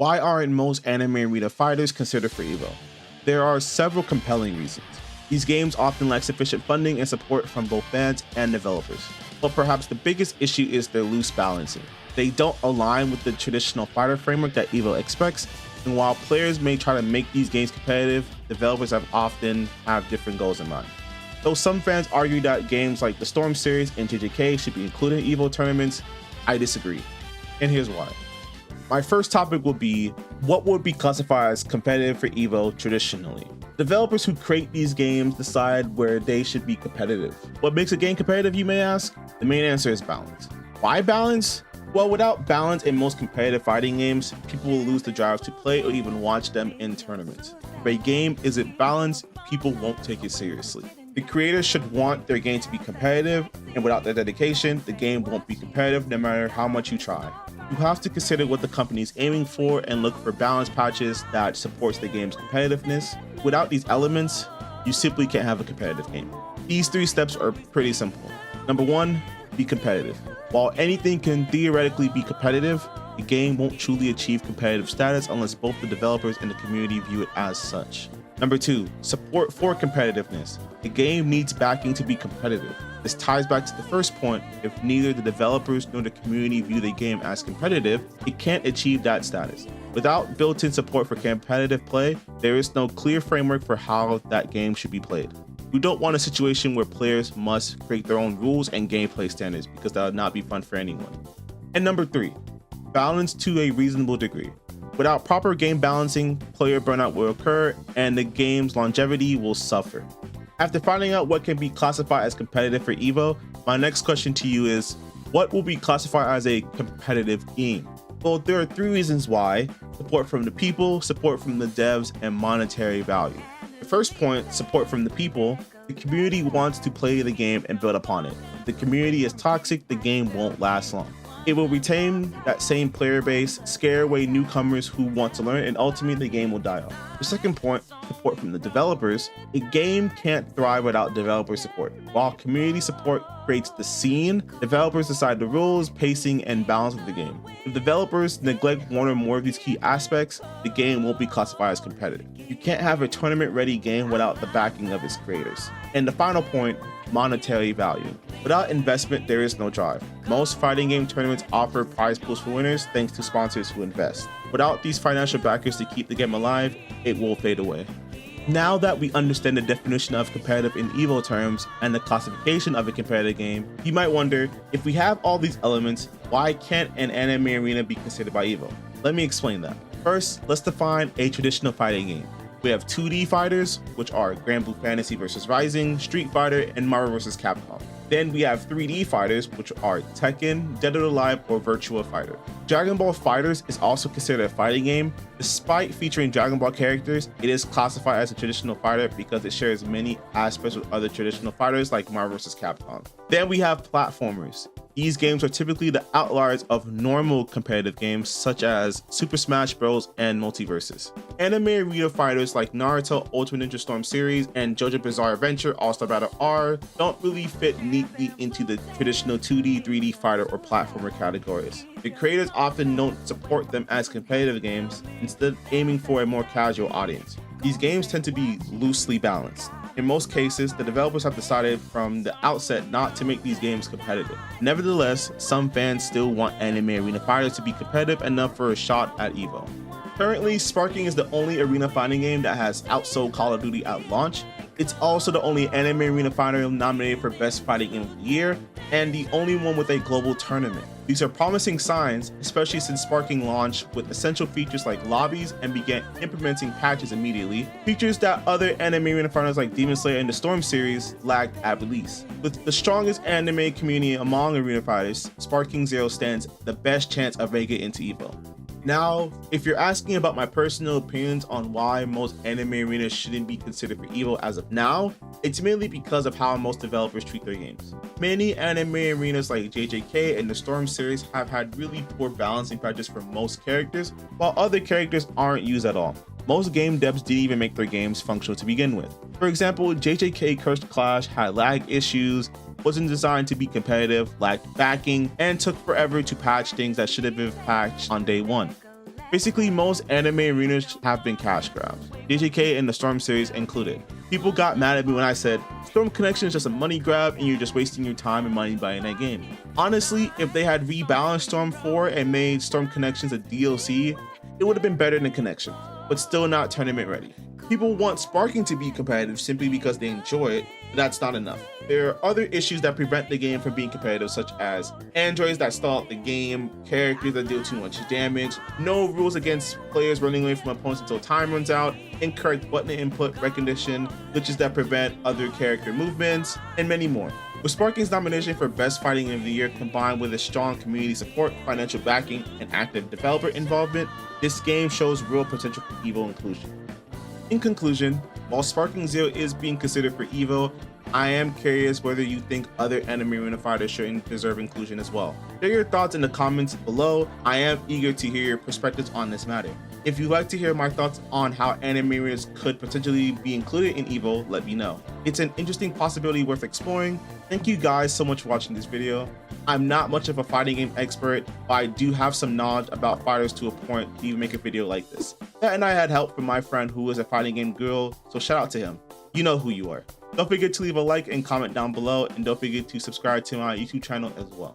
Why aren't most anime arena fighters considered for EVO? There are several compelling reasons. These games often lack sufficient funding and support from both fans and developers. But perhaps the biggest issue is their loose balancing. They don't align with the traditional fighter framework that EVO expects, and while players may try to make these games competitive, developers often have different goals in mind. Though some fans argue that games like the Storm series and JJK should be included in EVO tournaments, I disagree. And here's why. My first topic will be what would be classified as competitive for EVO traditionally. Developers who create these games decide where they should be competitive. What makes a game competitive, you may ask? The main answer is balance. Why balance? Well, without balance in most competitive fighting games, people will lose the drive to play or even watch them in tournaments. If a game isn't balanced, people won't take it seriously. The creators should want their game to be competitive, and without their dedication, the game won't be competitive no matter how much you try. You have to consider what the company is aiming for and look for balance patches that supports the game's competitiveness. Without these elements, you simply can't have a competitive game. These 3 steps are pretty simple. Number 1, be competitive. While anything can theoretically be competitive, the game won't truly achieve competitive status unless both the developers and the community view it as such. Number 2, support for competitiveness. The game needs backing to be competitive. This ties back to the first point. If neither the developers nor the community view the game as competitive, it can't achieve that status. Without built-in support for competitive play, there is no clear framework for how that game should be played. We don't want a situation where players must create their own rules and gameplay standards, because that would not be fun for anyone. And number 3, balance to a reasonable degree. Without proper game balancing, player burnout will occur and the game's longevity will suffer. After finding out what can be classified as competitive for EVO, my next question to you is, what will be classified as a competitive game? Well, there are 3 reasons why: support from the people, support from the devs, and monetary value. The first point, support from the people. The community wants to play the game and build upon it. If the community is toxic, the game won't last long. It will retain that same player base, scare away newcomers who want to learn, and ultimately the game will die off. The second point, support from the developers. A game can't thrive without developer support. While community support creates the scene, developers decide the rules, pacing, and balance of the game. If developers neglect one or more of these key aspects, the game won't be classified as competitive. You can't have a tournament-ready game without the backing of its creators. And the final point, monetary value. Without investment, there is no drive. Most fighting game tournaments offer prize pools for winners thanks to sponsors who invest. Without these financial backers to keep the game alive, it will fade away. Now that we understand the definition of competitive in EVO terms and the classification of a competitive game, you might wonder, if we have all these elements, why can't an anime arena be considered by EVO? Let me explain that. First, let's define a traditional fighting game. We have 2D fighters, which are Grand Blue Fantasy vs Rising, Street Fighter, and Marvel vs Capcom. Then we have 3D fighters, which are Tekken, Dead or Alive, or Virtua Fighter. Dragon Ball FighterZ is also considered a fighting game. Despite featuring Dragon Ball characters, it is classified as a traditional fighter because it shares many aspects with other traditional fighters like Marvel vs Capcom. Then we have platformers. These games are typically the outliers of normal competitive games such as Super Smash Bros. And Multiverses. Anime arena fighters like Naruto Ultimate Ninja Storm series and JoJo Bizarre Adventure All-Star Battle R don't really fit neatly into the traditional 2D, 3D fighter or platformer categories. The creators often don't support them as competitive games, instead aiming for a more casual audience. These games tend to be loosely balanced. In most cases, the developers have decided from the outset not to make these games competitive. Nevertheless, some fans still want anime arena fighters to be competitive enough for a shot at EVO. Currently, Sparking is the only arena fighting game that has outsold Call of Duty at launch. It's also the only anime arena fighter nominated for Best Fighting Game of the Year, and the only one with a global tournament. These are promising signs, especially since Sparking launched with essential features like lobbies and began implementing patches immediately, features that other anime arena fighters like Demon Slayer and the Storm series lacked at release. With the strongest anime community among arena fighters, Sparking Zero stands the best chance of making it into EVO. Now, if you're asking about my personal opinions on why most anime arenas shouldn't be considered for EVO as of now, it's mainly because of how most developers treat their games. Many anime arenas like JJK and the Storm series have had really poor balancing patches for most characters, while other characters aren't used at all. Most game devs didn't even make their games functional to begin with. For example, JJK Cursed Clash had lag issues, wasn't designed to be competitive, lacked backing, and took forever to patch things that should have been patched on day one. Basically, most anime arenas have been cash grabs, JJK and the Storm series included. People got mad at me when I said, Storm Connection is just a money grab and you're just wasting your time and money buying that game. Honestly, if they had rebalanced Storm 4 and made Storm Connections a DLC, it would have been better than Connection, but still not tournament ready. People want Sparking to be competitive simply because they enjoy it, but that's not enough. There are other issues that prevent the game from being competitive, such as androids that stall out the game, characters that deal too much damage, no rules against players running away from opponents until time runs out, incorrect button input recognition, glitches that prevent other character movements, and many more. With Sparking's nomination for Best Fighting Game of the Year combined with a strong community support, financial backing, and active developer involvement, this game shows real potential for EVO inclusion. In conclusion, while Sparking Zero is being considered for EVO, I am curious whether you think other anime arena fighters should deserve inclusion as well. Share your thoughts in the comments below. I am eager to hear your perspectives on this matter. If you'd like to hear my thoughts on how anime arenas could potentially be included in EVO, let me know. It's an interesting possibility worth exploring. Thank you guys so much for watching this video. I'm not much of a fighting game expert, but I do have some knowledge about fighters to a point to even make a video like this. And I had help from my friend who is a fighting game guru, so shout out to him. You know who you are. Don't forget to leave a like and comment down below, and don't forget to subscribe to my YouTube channel as well.